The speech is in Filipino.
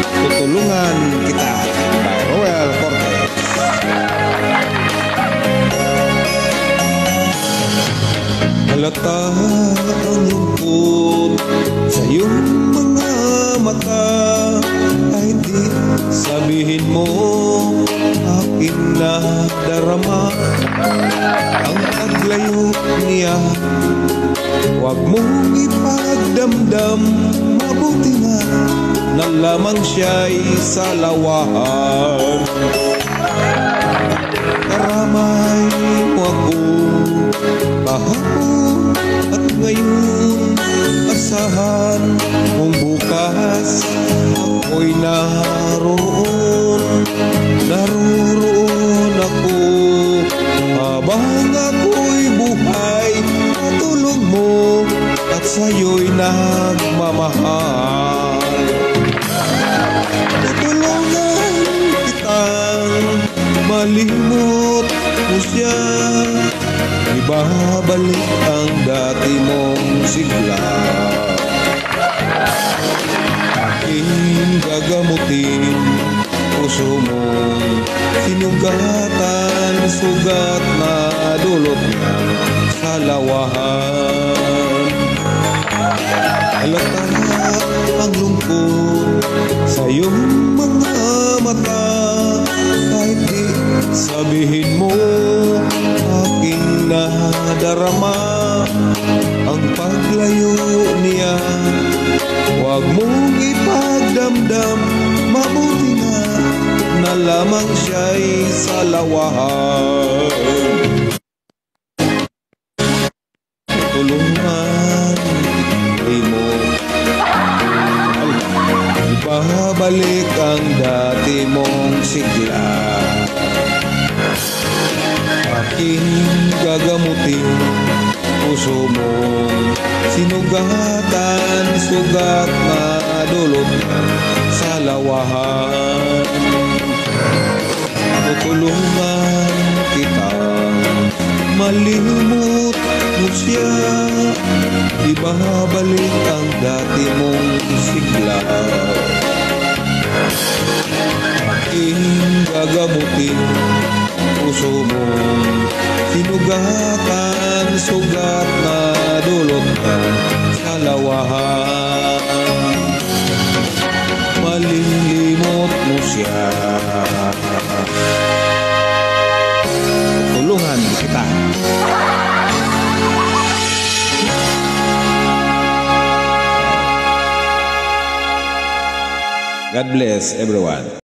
Tutulungan Kita by Roel Cortez. Halata ang lungkot sa iyong mga mata, kahit di sabihin mo, aking nadarama ang paglayo niya. Huwag mong ipagdamdam, mabuti nga na lamang siya'y sa lawahan. Karamay mo ako kahapon at ngayon, asahan kung bukas ako'y naroon ako. Habang ako'y buhay, patulog mo at sa'yo'y nagmamahal. Tutulungan kitang malimot mo siya, ibabalik ang dati mong sigla. Aking gagamutin puso mong sinugatan, sugat na dulot niya sa lawahan. Halata ang lungkot sa iyong mga mata, kahit di sabihin mo, aking nadarama ang paglayo niya. Huwag mong ipagdamdam, mabuti nga na lamang siya'y sa lawahan. Tulungan mo, ibabalik ang dati mong sigla. Aking gagamutin puso mong sinugatan, sugat na dulot sa lawahan. Tutulungan kita malimot mo siya, ibabalik ang dati mong sigla. Aking gagamutin puso mong sinugatan, sugat na dulot sa lawahan. Malilimot mo siya. Tulungan kita. God bless everyone.